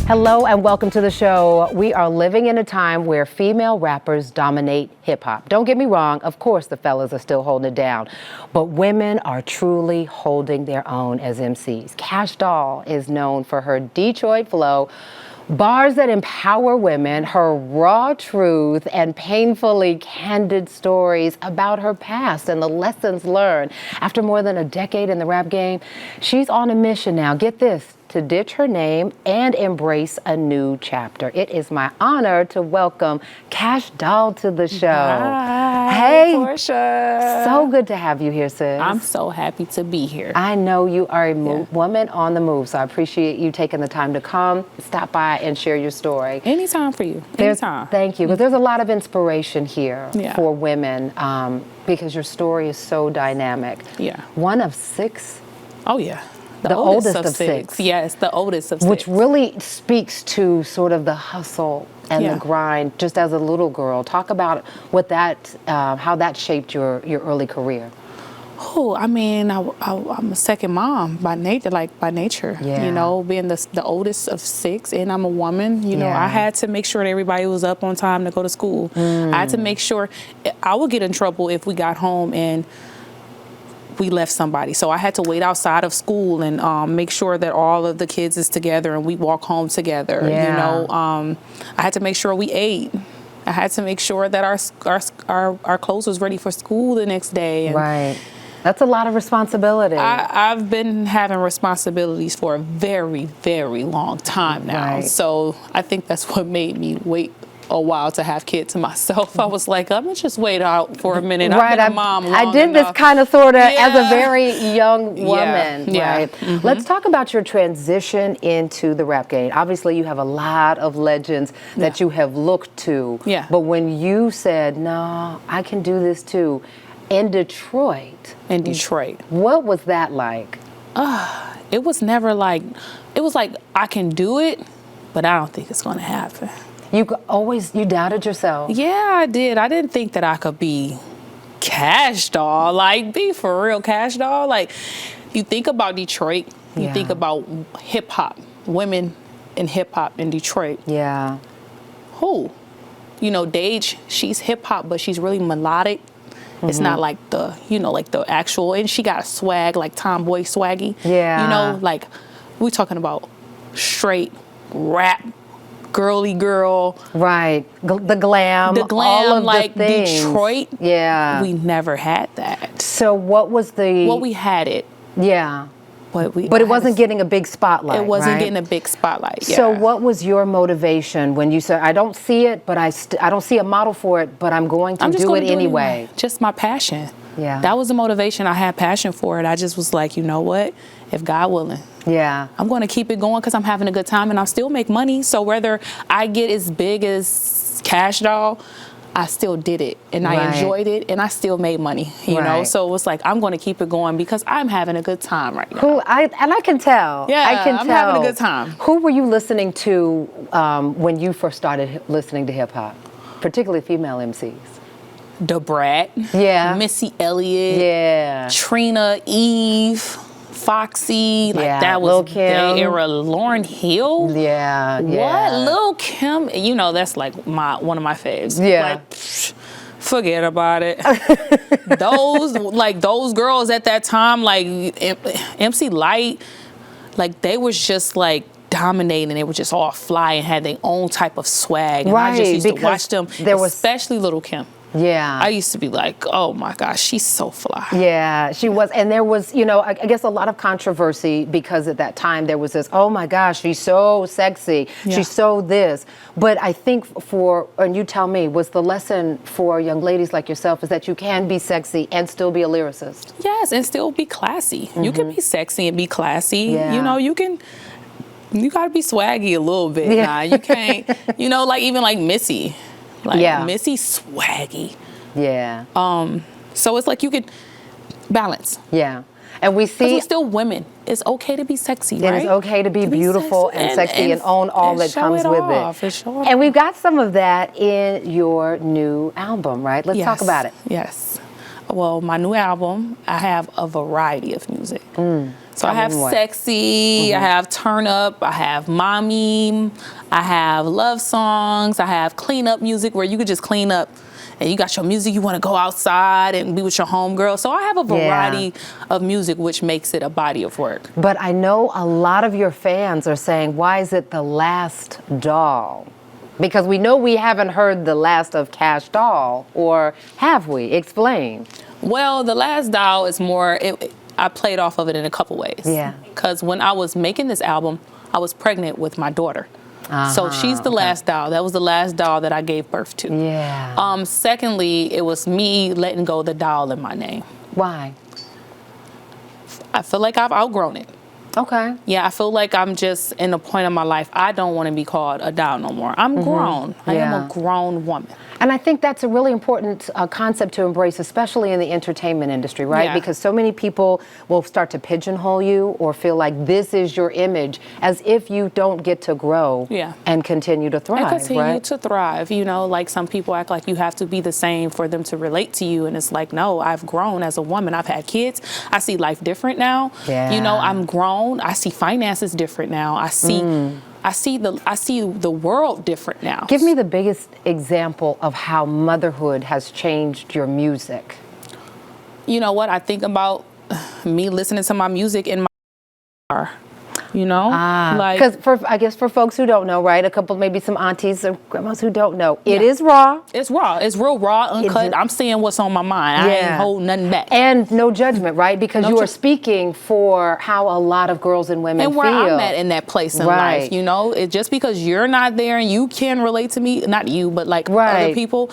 Hello and welcome to the show. We are living in a time where female rappers dominate hip hop. Don't get me wrong, of course the fellas are still holding it down, but women are truly holding their own as MCs. Kash Doll is known for her Detroit flow, bars that empower women, her raw truth, and painfully candid stories about her past and the lessons learned. After more than a decade in the rap game, she's on a mission now. Get this, to ditch her name and embrace a new chapter. It is my honor to welcome Kash Doll to the show. Hi, hey, Portia. So good to have you here, sis. I'm so happy to be here. I know you are a woman on the move, so I appreciate you taking the time to come, stop by, and share your story. Anytime for you. Anytime. Thank you, because there's a lot of inspiration here Yeah. for women because your story is so dynamic. Yeah. One of six. Oh, yeah. The oldest of six. Yes, the oldest of six. Which really speaks to sort of the hustle and the grind just as a little girl. Talk about what that, how that shaped your early career. Oh, I mean, I'm a second mom by nature. Yeah. You know, being the oldest of six, and I'm a woman. You know, I had to make sure that everybody was up on time to go to school. I had to make sure. I would get in trouble if we got home and we left somebody. So I had to wait outside of school and make sure that all of the kids is together and we walk home together. Yeah. You know, I had to make sure we ate. I had to make sure that our clothes was ready for school the next day. And right. That's a lot of responsibility. I've been having responsibilities for a very, very long time now. Right. So I think that's what made me wait a while to have kids to myself. I was like, I'm gonna just wait out for a minute. Right, I've been a mom long I did enough. this kind of sort of as a very young woman, Yeah. right? Mm-hmm. Let's talk about your transition into the rap game. Obviously, you have a lot of legends that you have looked to. Yeah. But when you said, no, I can do this too, in Detroit. What was that like? It was never like, it was like, I can do it, but I don't think it's gonna happen. You doubted yourself. Yeah, I did. I didn't think that I could be Kash Doll, like be for real Kash Doll. Like you think about Detroit, you think about hip hop, women in hip hop in Detroit. Yeah. Who? You know, Dage, she's hip hop, but she's really melodic. It's not like the, like the actual, and she got a swag, like tomboy swaggy. Yeah. You know, like we're talking about straight rap, girly girl. Right. The glam. All of like the things. Detroit. Yeah. We never had that. So what was the... Well, we had it. Yeah. But it wasn't getting a big spotlight. It wasn't right? getting a big spotlight. Yeah. So what was your motivation when you said, I don't see it, but I don't see a model for it, but I'm going to do it anyway? Just my passion. Yeah. That was the motivation. I had passion for it. I just was like, you know what? If God willing, I'm going to keep it going because I'm having a good time and I still make money. So whether I get as big as Kash Doll, I still did it and I enjoyed it and I still made money, you know? So it was like, I'm going to keep it going because I'm having a good time right now. I can tell. Yeah, I can I'm tell. having a good time. Who were you listening to when you first started listening to hip hop, particularly female MCs? Da Brat. Yeah. Missy Elliott. Yeah. Trina, Eve, Foxy. Like that was Lil' Kim. their era. Lauryn Hill. Yeah. What? Lil' Kim. You know, that's like one of my faves. Yeah. Like, forget about it. those girls at that time, like MC Light, like they was just like dominating. They were just all fly and had their own type of swag. And I just used to watch them, especially Lil' Kim. Yeah. I used to be like, oh my gosh, she's so fly. Yeah, she was. And there was, I guess a lot of controversy because at that time there was this, oh my gosh, she's so sexy. Yeah. She's so this. But I think and you tell me, was the lesson for young ladies like yourself is that you can be sexy and still be a lyricist? Yes, and still be classy. You can be sexy and be classy. Yeah. You know, you gotta be swaggy a little bit. Yeah. Nah, you can't, like even like Missy. Like Missy swaggy. Yeah. So it's like you could balance. Yeah. And we see... We're still women. It's okay to be sexy, right? It is okay to be beautiful and sexy and own all that comes with it. And we've got some of that in your new album, right? Let's talk about it. Yes. Well, my new album, I have a variety of music. So I have Sexy, I have Turn Up, I have Mommy, I have love songs, I have clean up music where you could just clean up and you got your music, you want to go outside and be with your homegirl. So I have a variety of music, which makes it a body of work. But I know a lot of your fans are saying, why is it The Last Doll? Because we know we haven't heard the last of Kash Doll, or have we? Explain. Well, The Last Doll is more, I played off of it in a couple ways. Yeah. Because when I was making this album, I was pregnant with my daughter. So she's the last doll. That was the last doll that I gave birth to. Yeah. Secondly, it was me letting go of the doll in my name. Why? I feel like I've outgrown it. Okay. Yeah, I feel like I'm just in a point in my life, I don't want to be called a doll no more. I'm grown. I am a grown woman. And I think that's a really important concept to embrace, especially in the entertainment industry, right? Yeah. Because so many people will start to pigeonhole you or feel like this is your image, as if you don't get to grow and continue to thrive, and continue right? to thrive. You know, like some people act like you have to be the same for them to relate to you. And it's like, no, I've grown as a woman. I've had kids. I see life different now. Yeah. You know, I'm grown. I see finances different now. I see the world different now. Give me the biggest example of how motherhood has changed your music. You know what? I think about me listening to my music in my car. You know, like, because I guess for folks who don't know, right? A couple, maybe some aunties or grandmas who don't know, it is raw. It's raw. It's real raw, uncut. I'm saying what's on my mind. I ain't holding nothing back. And no judgment, right? Because you are speaking for how a lot of girls and women and where feel. I'm at in that place in life. You know, just because you're not there and you can relate to me, not you, but like other people.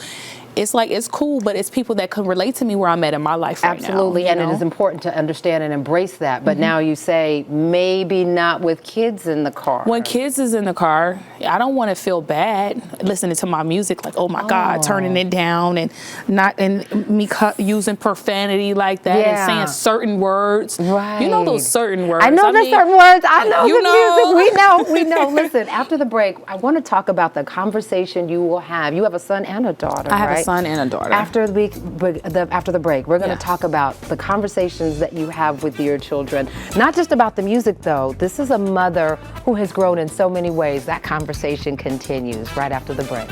It's like, it's cool, but it's people that can relate to me where I'm at in my life right now. Absolutely, and it is important to understand and embrace that. But now you say, maybe not with kids in the car. When kids is in the car, I don't want to feel bad listening to my music, like, oh my God, turning it down and me using profanity like that and saying certain words. Right. You know those certain words. I know the certain words. I know the music. We know. Listen, after the break, I want to talk about the conversation you will have. You have a son and a daughter, I have right? a son and a daughter. After the break, we're going to talk about the conversations that you have with your children. Not just about the music, though. This is a mother who has grown in so many ways. That conversation continues right after the break.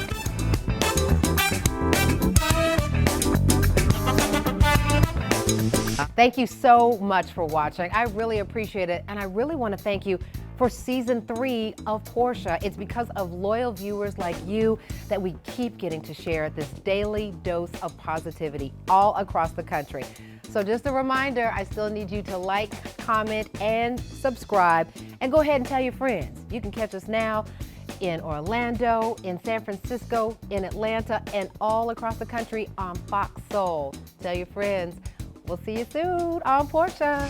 Thank you so much for watching. I really appreciate it. And I really want to thank you for season 3 of Portia. It's because of loyal viewers like you that we keep getting to share this daily dose of positivity all across the country. So just a reminder, I still need you to like, comment, and subscribe. And go ahead and tell your friends. You can catch us now in Orlando, in San Francisco, in Atlanta, and all across the country on Fox Soul. Tell your friends. We'll see you soon on Portia.